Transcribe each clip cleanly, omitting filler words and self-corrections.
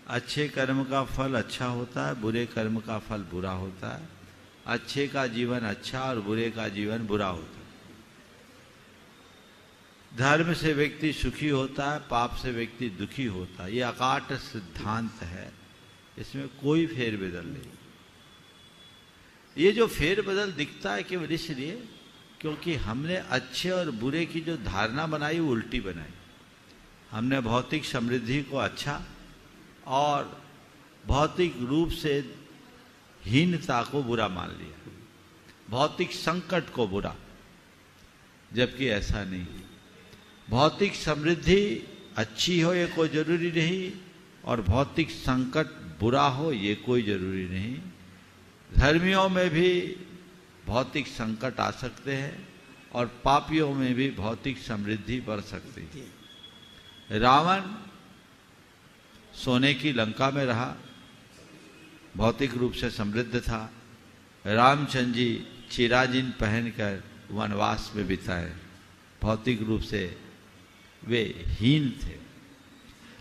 अच्छे कर्म का फल अच्छा होता है, बुरे कर्म का फल बुरा होता है। अच्छे का जीवन अच्छा और बुरे का जीवन बुरा होता है। धर्म से व्यक्ति सुखी होता है, पाप से व्यक्ति दुखी होता है। ये अकाट सिद्धांत है, इसमें कोई फेरबदल नहीं। ये जो फेरबदल दिखता है केवल इसलिए क्योंकि हमने अच्छे और बुरे की जो धारणा बनाई वो उल्टी बनाई। हमने भौतिक समृद्धि को अच्छा और भौतिक रूप से हीनता को बुरा मान लिया, भौतिक संकट को बुरा, जबकि ऐसा नहीं। भौतिक समृद्धि अच्छी हो ये कोई जरूरी नहीं, और भौतिक संकट बुरा हो ये कोई जरूरी नहीं। धर्मियों में भी भौतिक संकट आ सकते हैं और पापियों में भी भौतिक समृद्धि बढ़ सकती है। रावण सोने की लंका में रहा, भौतिक रूप से समृद्ध था। रामचंद्र जी चिराजिन पहनकर वनवास में बिताए, भौतिक रूप से वे हीन थे,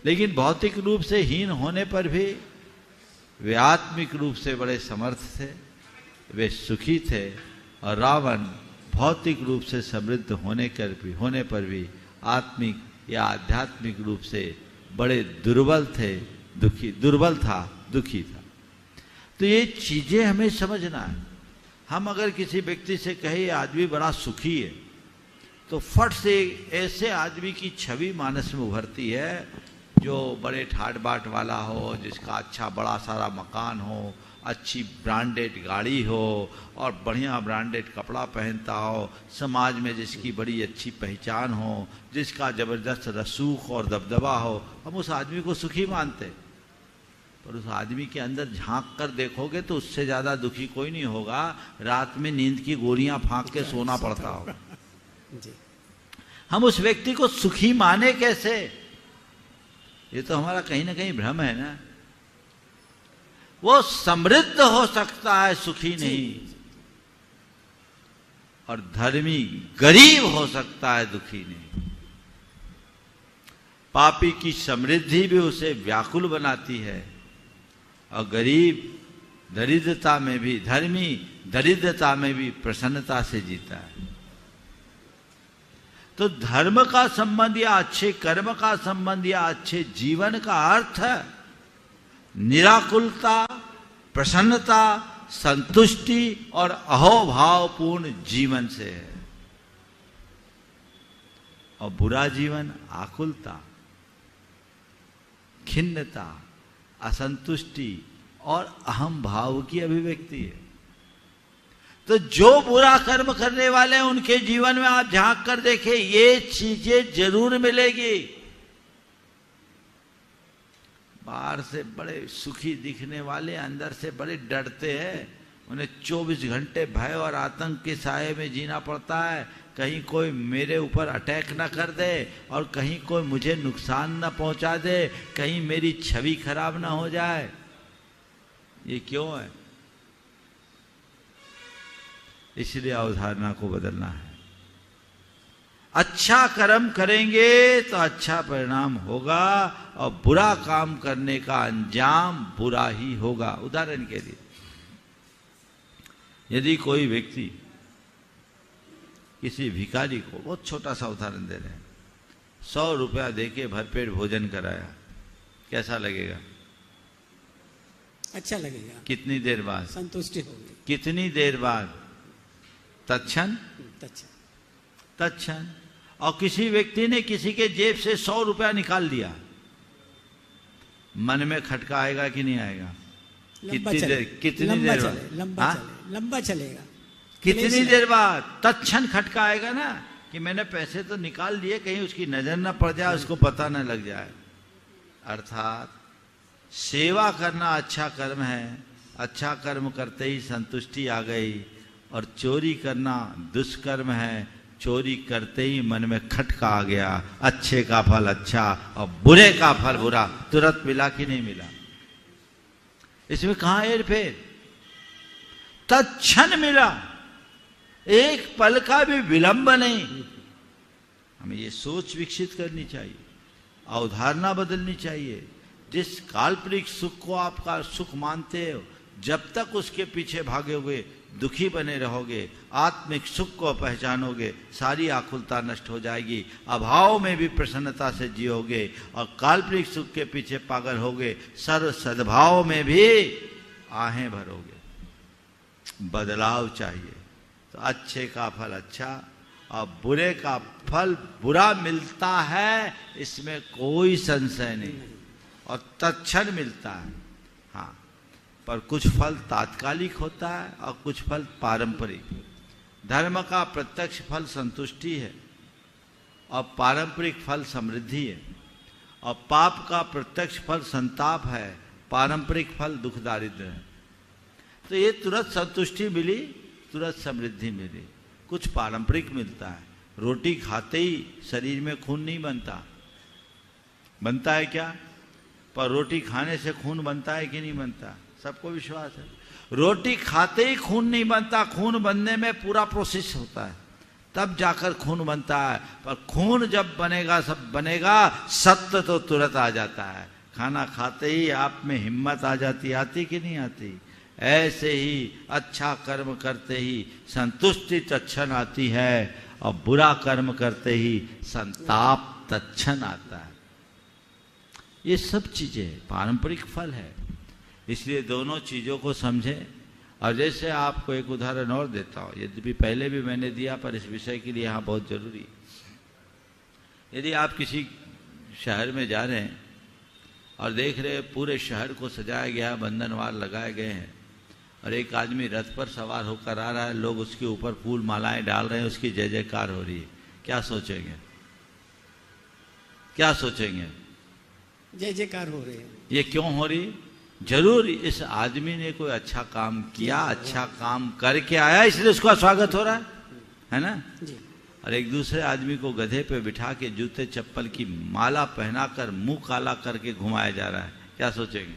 लेकिन भौतिक रूप से हीन होने पर भी वे आत्मिक रूप से बड़े समर्थ थे, वे सुखी थे। और रावण भौतिक रूप से समृद्ध होने पर भी आत्मिक या आध्यात्मिक रूप से बड़े दुर्बल था, दुखी था। तो ये चीजें हमें समझना है। हम अगर किसी व्यक्ति से कहे ये आदमी बड़ा सुखी है, तो फट से ऐसे आदमी की छवि मानस में उभरती है जो बड़े ठाट बाट वाला हो, जिसका अच्छा बड़ा सारा मकान हो, अच्छी ब्रांडेड गाड़ी हो और बढ़िया ब्रांडेड कपड़ा पहनता हो, समाज में जिसकी बड़ी अच्छी पहचान हो, जिसका जबरदस्त रसूख और दबदबा हो, हम उस आदमी को सुखी मानते। पर उस आदमी के अंदर झांक कर देखोगे तो उससे ज्यादा दुखी कोई नहीं होगा। रात में नींद की गोलियां फांक के सोना पड़ता होगा। हम उस व्यक्ति को सुखी माने कैसे? ये तो हमारा कहीं ना कहीं भ्रम है ना। वो समृद्ध हो सकता है, सुखी नहीं, और धर्मी गरीब हो सकता है, दुखी नहीं। पापी की समृद्धि भी उसे व्याकुल बनाती है और गरीब दरिद्रता में भी, धर्मी दरिद्रता में भी प्रसन्नता से जीता है। तो धर्म का संबंध या अच्छे कर्म का संबंध या अच्छे जीवन का अर्थ निराकुलता, प्रसन्नता, संतुष्टि और अहोभावपूर्ण जीवन से है। और बुरा जीवन आकुलता, खिन्नता, असंतुष्टि और अहम भाव की अभिव्यक्ति है। तो जो बुरा कर्म करने वाले हैं उनके जीवन में आप झांक कर देखें, ये चीजें जरूर मिलेगी। बाहर से बड़े सुखी दिखने वाले अंदर से बड़े डरते हैं। उन्हें 24 घंटे भय और आतंक के साए में जीना पड़ता है। कहीं कोई मेरे ऊपर अटैक ना कर दे और कहीं कोई मुझे नुकसान ना पहुंचा दे, कहीं मेरी छवि खराब ना हो जाए। ये क्यों है? इसलिए अवधारणा को बदलना है। अच्छा कर्म करेंगे तो अच्छा परिणाम होगा और बुरा काम करने का अंजाम बुरा ही होगा। उदाहरण के लिए, यदि कोई व्यक्ति किसी भिखारी को, बहुत छोटा सा उदाहरण दे रहे हैं, 100 रुपया देके भरपेट भोजन कराया, कैसा लगेगा? अच्छा लगेगा। कितनी देर बाद? संतुष्टि होगी। कितनी देर बाद? तत्क्षण। और किसी व्यक्ति ने किसी के जेब से 100 रुपया निकाल दिया, मन में खटका आएगा कि नहीं आएगा? कितनी देर बाद? लंबा चलेगा। कितनी देर बाद? तत्क्षण खटका आएगा ना कि मैंने पैसे तो निकाल दिए, कहीं उसकी नजर ना पड़ जाए, उसको पता ना लग जाए। अर्थात सेवा करना अच्छा कर्म है, अच्छा कर्म करते ही संतुष्टि आ गई, और चोरी करना दुष्कर्म है, चोरी करते ही मन में खटका आ गया, अच्छे का फल अच्छा और बुरे का फल बुरा, तुरंत मिला कि नहीं मिला? इसमें कहां हेर फेर? तत्क्षण मिला, एक पल का भी विलंब नहीं। हमें ये सोच विकसित करनी चाहिए, अवधारणा बदलनी चाहिए। जिस काल्पनिक सुख को आपका सुख मानते हो, जब तक उसके पीछे भागोगे दुखी बने रहोगे, आत्मिक सुख को पहचानोगे, सारी आकुलता नष्ट हो जाएगी, अभाव में भी प्रसन्नता से जियोगे और काल्पनिक सुख के पीछे पागल होगे, सर्व सद्भाव में भी आहें भरोगे। बदलाव चाहिए तो अच्छे का फल अच्छा और बुरे का फल बुरा मिलता है, इसमें कोई संशय नहीं, और तत्क्षण मिलता है। हाँ, पर कुछ फल तात्कालिक होता है और कुछ फल पारंपरिक। धर्म का प्रत्यक्ष फल संतुष्टि है और पारंपरिक फल समृद्धि है, और पाप का प्रत्यक्ष फल संताप है, पारंपरिक फल दुख दारिद्र्य है। तो ये तुरंत संतुष्टि मिली, तुरंत समृद्धि मिली। कुछ पारंपरिक मिलता है, रोटी खाते ही शरीर में खून नहीं बनता। बनता है क्या? पर रोटी खाने से खून बनता है कि नहीं बनता? सबको विश्वास है। रोटी खाते ही खून नहीं बनता, खून बनने में पूरा प्रोसेस होता है, तब जाकर खून बनता है। पर खून जब बनेगा, सब बनेगा, सत्य तो तुरंत आ जाता है। खाना खाते ही आप में हिम्मत आ जाती, आती कि नहीं आती? ऐसे ही अच्छा कर्म करते ही संतुष्टि तत्क्षण आती है, और बुरा कर्म करते ही संताप तत्क्षण आता है। ये सब चीजें पारंपरिक फल है, इसलिए दोनों चीजों को समझें। और जैसे आपको एक उदाहरण और देता हूं, यद्यपि पहले भी मैंने दिया, पर इस विषय के लिए यहाँ बहुत जरूरी। यदि आप किसी शहर में जा रहे हैं और देख रहे हैं पूरे शहर को सजाया गया है, बंधनवार लगाए गए हैं, और एक आदमी रथ पर सवार होकर आ रहा है, लोग उसके ऊपर फूल मालाएं डाल रहे हैं, उसकी जय जयकार हो रही है, क्या सोचेंगे? क्या सोचेंगे? जय जयकार हो रही है। ये क्यों हो रही? जरूर इस आदमी ने कोई अच्छा काम किया, अच्छा काम करके आया, इसलिए उसका स्वागत हो रहा है ना जी। और एक दूसरे आदमी को गधे पे बिठा के जूते चप्पल की माला पहनाकर मुंह काला करके घुमाया जा रहा है, क्या सोचेंगे?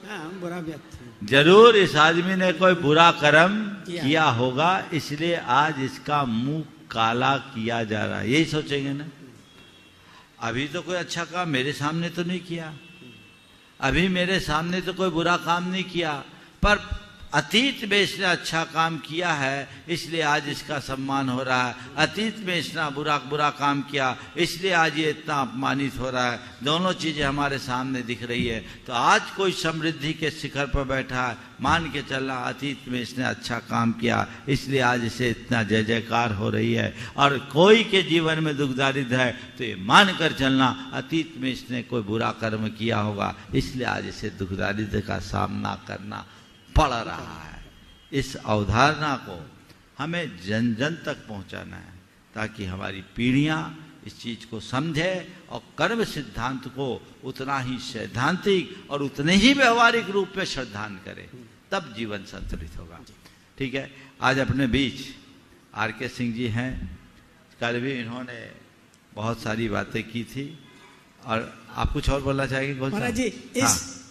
हाँ, बुरा व्यक्ति। जरूर इस आदमी ने कोई बुरा कर्म किया होगा, इसलिए आज इसका मुंह काला किया जा रहा है, यही सोचेंगे ना। अभी तो कोई अच्छा काम मेरे सामने तो नहीं किया, अभी मेरे सामने तो कोई बुरा काम नहीं किया, पर अतीत में इसने अच्छा काम किया है, इसलिए आज इसका सम्मान हो रहा है। अतीत में इसने बुरा काम किया, इसलिए आज ये इतना अपमानित हो रहा है। दोनों चीजें हमारे सामने दिख रही है। तो आज कोई समृद्धि के शिखर पर बैठा है, मान के चलना अतीत में इसने अच्छा काम किया, इसलिए आज इसे इतना जय जयकार हो रही है। और कोई के जीवन में दुख दारिद्र्य है, तो ये मान कर चलना अतीत में इसने कोई बुरा कर्म किया होगा, इसलिए आज इसे दुख दारिद्र्य का सामना करना पड़ रहा है। इस अवधारणा को हमें जन जन तक पहुंचाना है, ताकि हमारी पीढ़ियां इस चीज को समझे और कर्म सिद्धांत को उतना ही सैद्धांतिक और उतने ही व्यवहारिक रूप में श्रद्धान करें, तब जीवन संतुलित होगा। ठीक है, आज अपने बीच आर.के. सिंह जी हैं। कल भी इन्होंने बहुत सारी बातें की थी, और आप कुछ और बोलना चाहेंगे? महाराज जी, इस